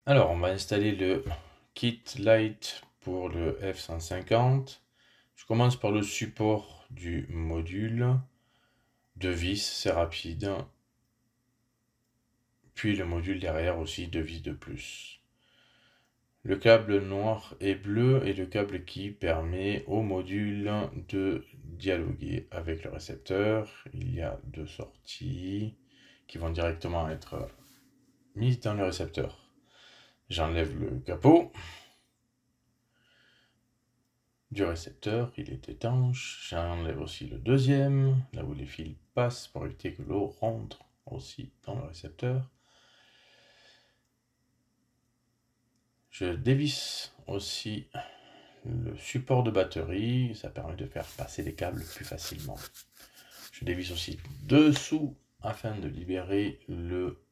Alors, on va installer le kit Lite pour le F-150. Je commence par le support du module. 2 vis, c'est rapide. Puis le module derrière aussi, 2 vis de plus. Le câble noir et bleu est le câble qui permet au module de dialoguer avec le récepteur. Il y a 2 sorties qui vont directement être mises dans le récepteur. J'enlève le capot du récepteur, il est étanche. J'enlève aussi le deuxième, là où les fils passent pour éviter que l'eau rentre aussi dans le récepteur. Je dévisse aussi le support de batterie, ça permet de faire passer les câbles plus facilement. Je dévisse aussi dessous afin de libérer le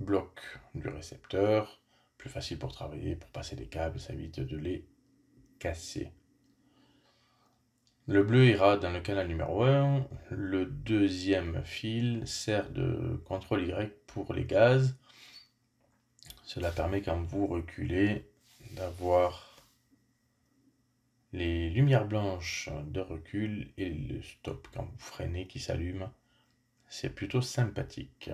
bloc du récepteur. Plus facile pour travailler, pour passer les câbles, ça évite de les casser. Le bleu ira dans le canal numéro 1. Le deuxième fil sert de contrôle Y pour les gaz. Cela permet quand vous reculez d'avoir les lumières blanches de recul et le stop quand vous freinez qui s'allume. C'est plutôt sympathique.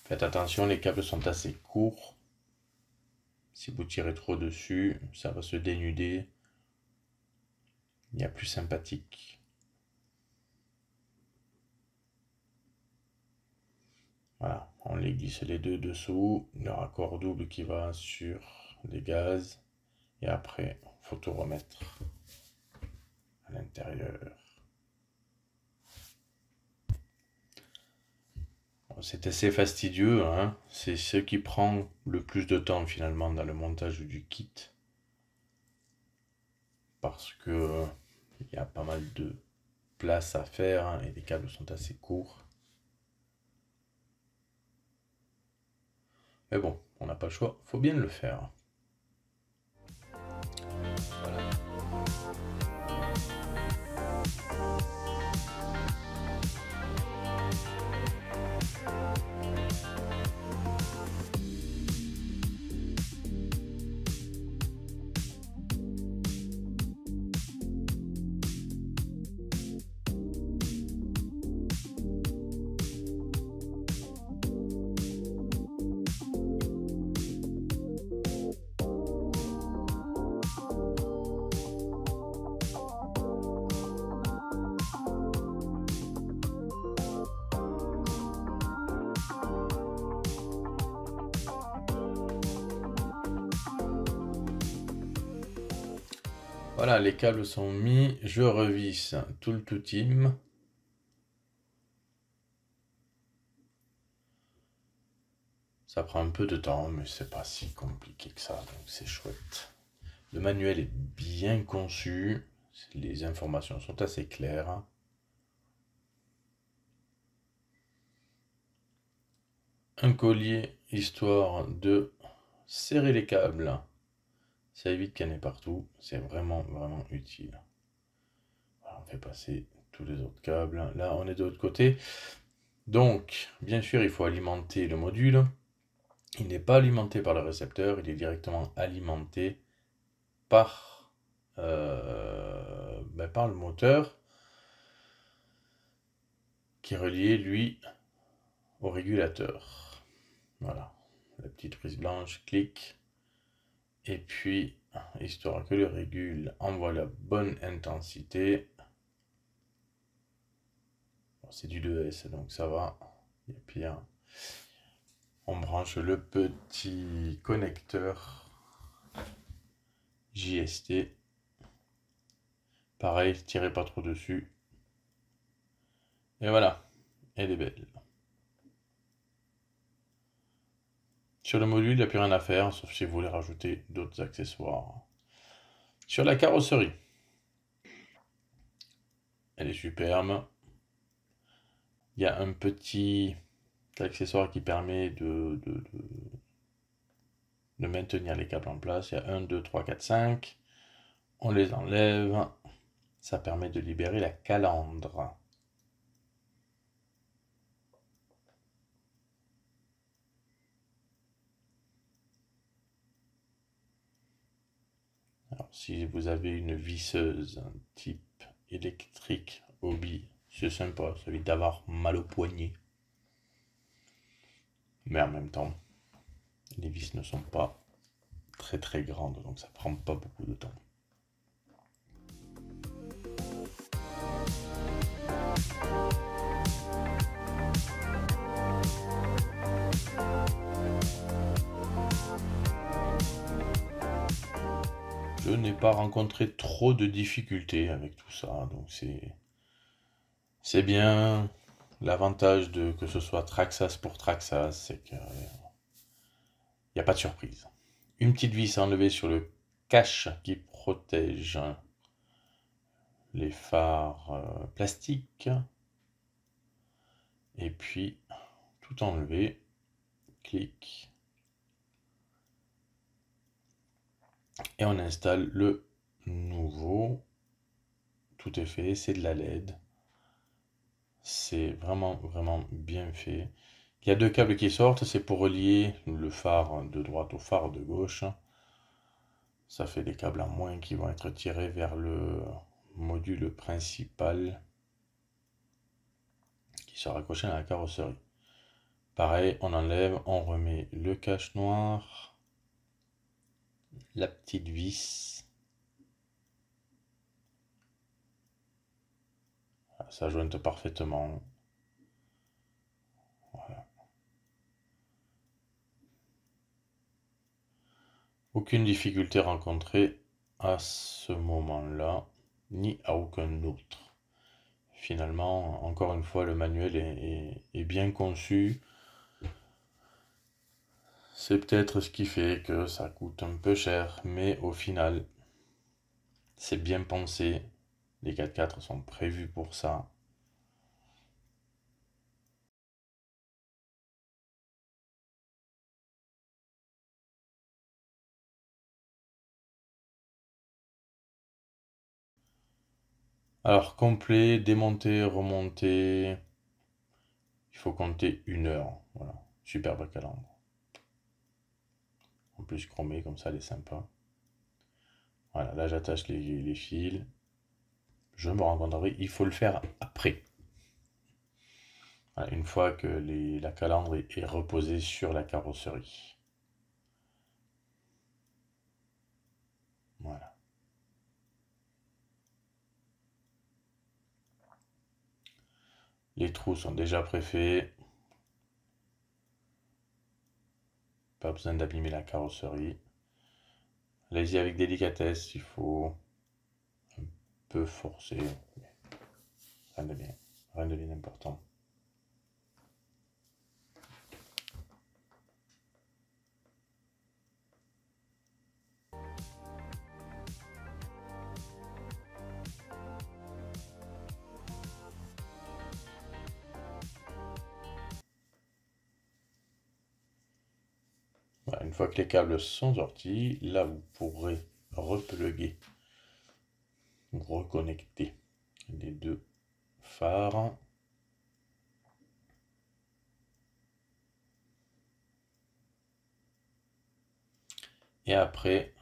Faites attention, les câbles sont assez courts. Si vous tirez trop dessus, ça va se dénuder. Il y a plus sympathique. Voilà, on les glisse les deux dessous, le raccord double qui va sur les gaz, et après, il faut tout remettre à l'intérieur. Bon, c'est assez fastidieux, hein, c'est ce qui prend le plus de temps finalement dans le montage du kit, parce que il y a pas mal de place à faire, hein, et les câbles sont assez courts. Mais bon, on n'a pas le choix, faut bien le faire. Voilà. Voilà, les câbles sont mis, je revisse tout le tout-team. Ça prend un peu de temps, mais c'est pas si compliqué que ça, donc c'est chouette. Le manuel est bien conçu, les informations sont assez claires. Un collier, histoire de serrer les câbles. Ça évite qu'il y en ait partout, c'est vraiment utile. Voilà, on fait passer tous les autres câbles. Là, on est de l'autre côté. Donc, bien sûr, il faut alimenter le module. Il n'est pas alimenté par le récepteur, il est directement alimenté par, par le moteur qui est relié, lui, au régulateur. Voilà, la petite prise blanche, clic. Et puis, histoire que le régule envoie la bonne intensité. Bon, c'est du 2S, donc ça va, il y a pire. On branche le petit connecteur JST. Pareil, tirez pas trop dessus. Et voilà, elle est belle. Sur le module, il n'y a plus rien à faire, sauf si vous voulez rajouter d'autres accessoires. Sur la carrosserie, elle est superbe. Il y a un petit accessoire qui permet de maintenir les câbles en place. Il y a 1, 2, 3, 4, 5. On les enlève. Ça permet de libérer la calandre. Alors, si vous avez une visseuse type électrique hobby, c'est sympa, ça évite d'avoir mal au poignet. Mais en même temps, les vis ne sont pas très très grandes, donc ça prend pas beaucoup de temps. Je n'ai pas rencontré trop de difficultés avec tout ça, donc c'est bien. L'avantage de que ce soit Traxxas pour Traxxas, c'est qu'il n'y a pas de surprise. Une petite vis à enlever sur le cache qui protège les phares plastiques. Et puis, tout enlever. Clic. Et on installe le nouveau. Tout est fait, c'est de la LED. C'est vraiment, vraiment bien fait. Il y a deux câbles qui sortent, c'est pour relier le phare de droite au phare de gauche. Ça fait des câbles en moins qui vont être tirés vers le module principal qui sera accroché à la carrosserie. Pareil, on enlève, on remet le cache noir, la petite vis. Ça jointe parfaitement. Voilà. Aucune difficulté rencontrée à ce moment-là, ni à aucun autre. Finalement, encore une fois, le manuel est bien conçu. C'est peut-être ce qui fait que ça coûte un peu cher, mais au final, c'est bien pensé. Les 4x4 sont prévus pour ça. Alors, complet, démonter, remonter, il faut compter 1 heure. Voilà, superbe calandre. En plus, chromé, comme ça, elle est sympa. Voilà, là, j'attache les fils. Je me rends compte, il faut le faire après. Voilà, une fois que la calandre est reposée sur la carrosserie. Voilà. Les trous sont déjà préfaits. Pas besoin d'abîmer la carrosserie. Allez-y avec délicatesse, il faut un peu forcer. Rien de bien, rien de bien important. Voilà, une fois que les câbles sont sortis, là vous pourrez repluguer ou reconnecter les deux phares. Et après,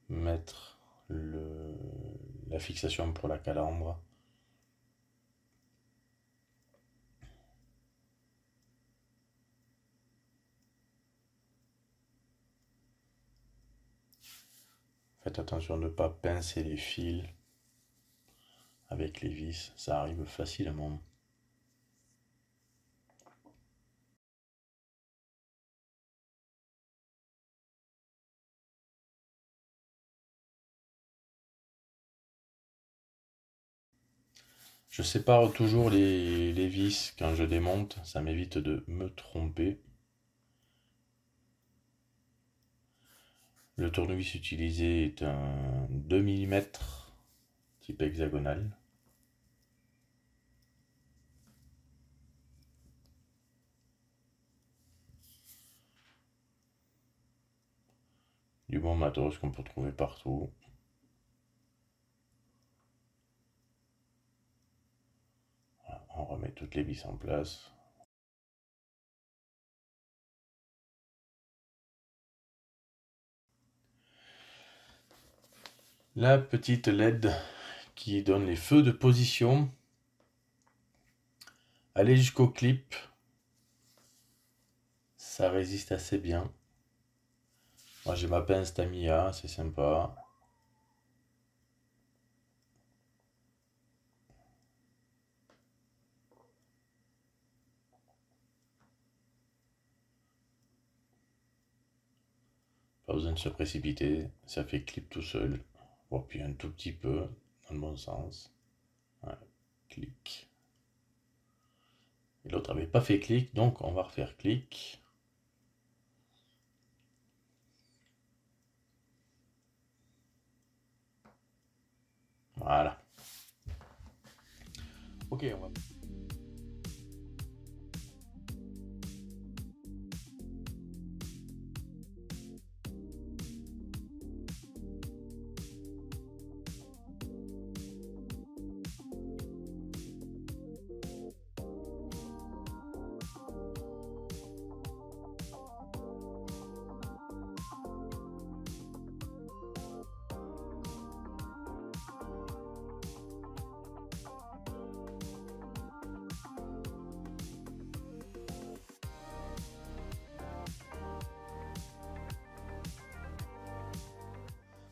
mettre la fixation pour la calandre. Faites attention de ne pas pincer les fils avec les vis, ça arrive facilement. Je sépare toujours les vis quand je démonte, ça m'évite de me tromper. Le tournevis utilisé est un 2 mm type hexagonal. Du bon matos qu'on peut trouver partout. Voilà, on remet toutes les vis en place. La petite LED qui donne les feux de position. Aller jusqu'au clip. Ça résiste assez bien. Moi j'ai ma pince Tamiya, c'est sympa. Pas besoin de se précipiter, ça fait clip tout seul. Bon, puis un tout petit peu dans le bon sens. Voilà, clic. Et l'autre avait pas fait clic, donc on va refaire clic. Voilà. Ok, on va...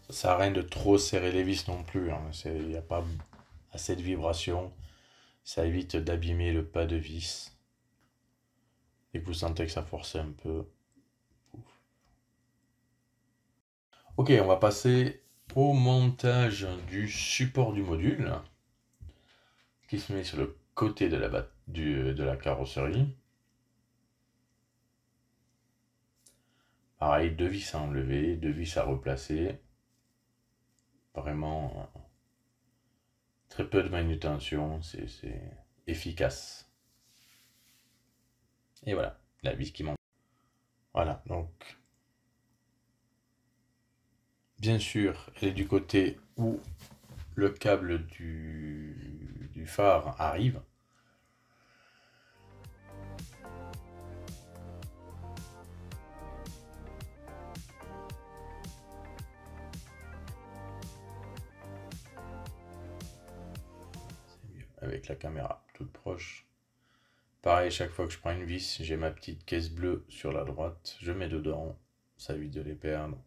Ça sert à rien de trop serrer les vis non plus, hein. Il n'y a pas assez de vibration. Ça évite d'abîmer le pas de vis. Et que vous sentez que ça force un peu. Ok, on va passer au montage du support du module qui se met sur le côté de la carrosserie. Pareil, deux vis à enlever, deux vis à replacer. Vraiment très peu de manutention, c'est efficace. Et voilà, la vis qui manque. Voilà, donc bien sûr, elle est du côté où le câble du phare arrive. C'est mieux avec la caméra toute proche. Pareil, chaque fois que je prends une vis, j'ai ma petite caisse bleue sur la droite, je mets dedans, ça évite de les perdre.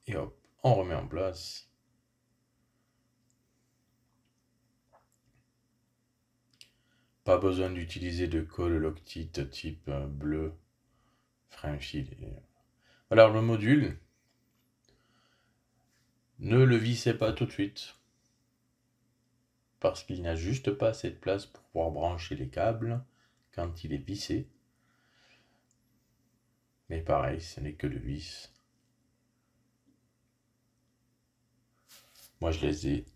Et hop, on remet en place. Pas besoin d'utiliser de colle Loctite type bleu, frein filé. Alors le module, ne le vissez pas tout de suite. Parce qu'il n'y a juste pas assez de place pour pouvoir brancher les câbles quand il est vissé. Mais pareil, ce n'est que le vis. Moi je les ai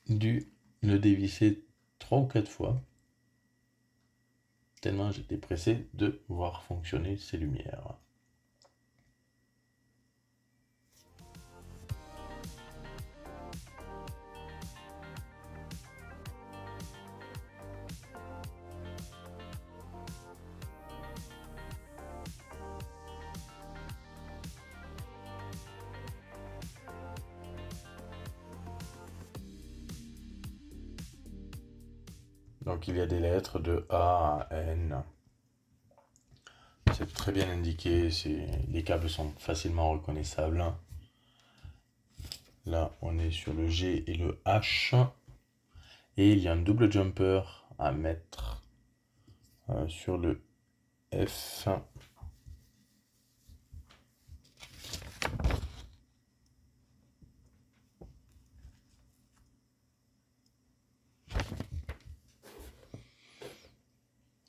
dû le dévisser 3 ou 4 fois. Tellement j'étais pressé de voir fonctionner ces lumières. Donc il y a des lettres de A à N. C'est très bien indiqué, les câbles sont facilement reconnaissables. Là on est sur le G et le H. Et il y a un double jumper à mettre sur le F.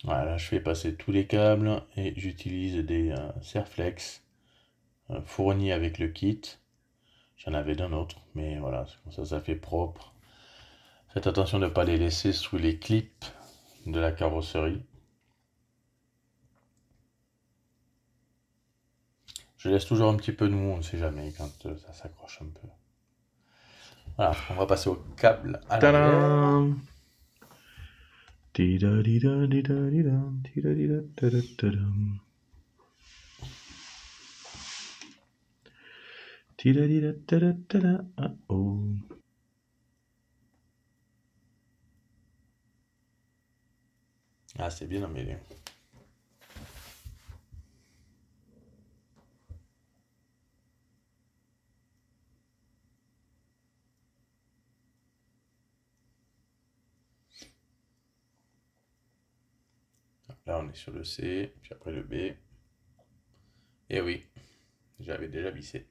Voilà, je fais passer tous les câbles et j'utilise des Serflex fournis avec le kit. J'en avais d'un autre, mais voilà, comme ça fait propre. Faites attention de ne pas les laisser sous les clips de la carrosserie. Je laisse toujours un petit peu de mou, on ne sait jamais quand ça s'accroche un peu. Voilà, on va passer au câble à l'arrière. Oh. Ah, c'est bien emmêlé. Là, on est sur le C, puis après le B. Et oui, j'avais déjà vissé.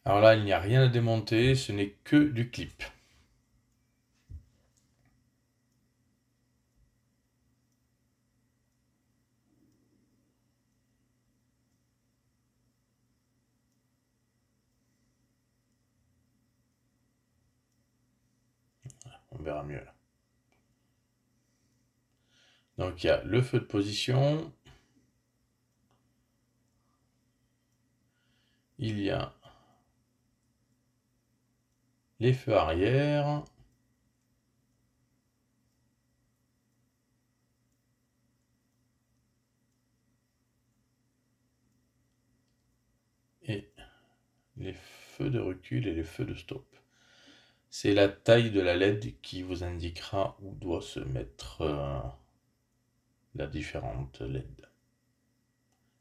Alors là, il n'y a rien à démonter, ce n'est que du clip. On verra mieux là. Donc il y a le feu de position. Il y a les feux arrière. Et les feux de recul et les feux de stop. C'est la taille de la LED qui vous indiquera où doit se mettre la différente LED.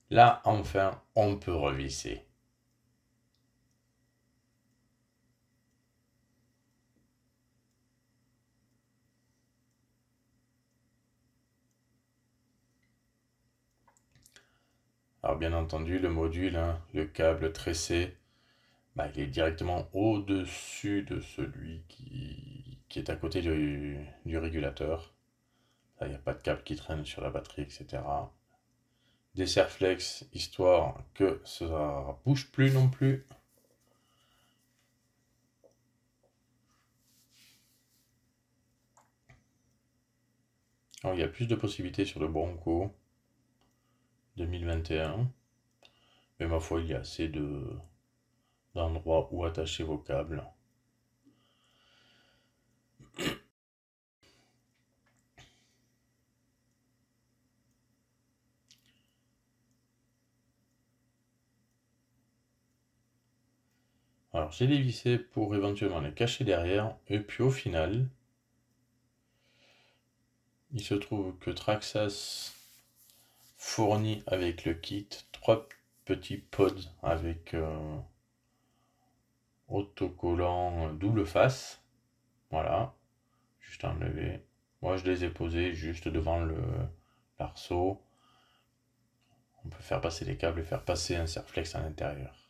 Là, enfin, on peut revisser. Alors bien entendu, le module, hein, le câble tressé, bah, il est directement au-dessus de celui qui est à côté du régulateur. Là, il n'y a pas de câble qui traîne sur la batterie, etc. Des serre-flex, histoire que ça ne bouge plus non plus. Alors, il y a plus de possibilités sur le Bronco 2021. Mais ma foi, il y a assez d'endroits où attacher vos câbles. Alors j'ai dévissé pour éventuellement les cacher derrière. Et puis au final, il se trouve que Traxxas fournit avec le kit 3 petits pods avec autocollant double face. Voilà, juste à enlever. Moi je les ai posés juste devant l'arceau. On peut faire passer les câbles et faire passer un serre-flex à l'intérieur.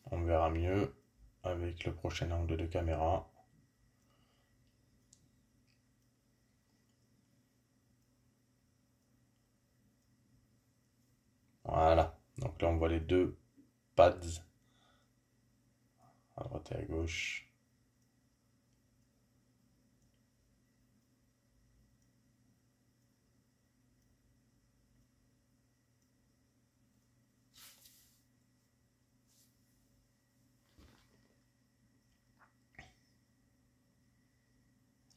On verra mieux avec le prochain angle de caméra. Voilà, donc là on voit les deux pads à droite et à gauche.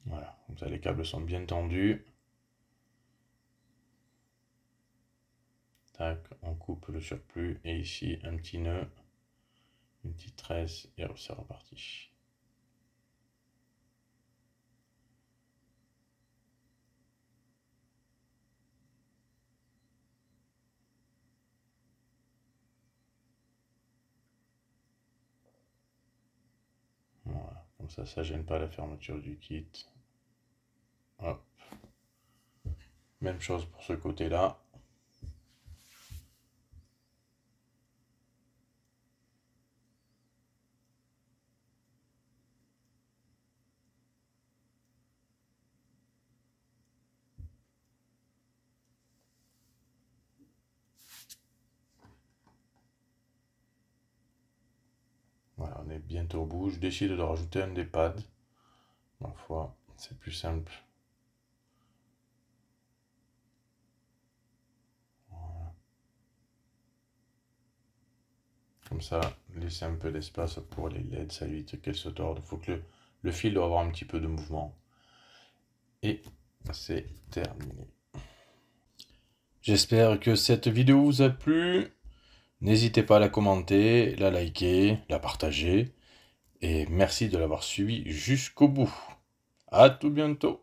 Voilà, comme ça les câbles sont bien tendus. Tac, on coupe le surplus et ici un petit nœud, une petite tresse et hop, c'est reparti. Voilà, comme ça gêne pas la fermeture du kit. Hop. Même chose pour ce côté-là. on est bientôt au bout. Je décide de rajouter un des pads. Ma foi, c'est plus simple. Voilà. Comme ça, laisser un peu d'espace pour les LED, ça évite qu'elles se tordent. Il faut que le fil doit avoir un petit peu de mouvement. Et c'est terminé. J'espère que cette vidéo vous a plu. N'hésitez pas à la commenter, la liker, la partager. Et merci de l'avoir suivi jusqu'au bout. À tout bientôt.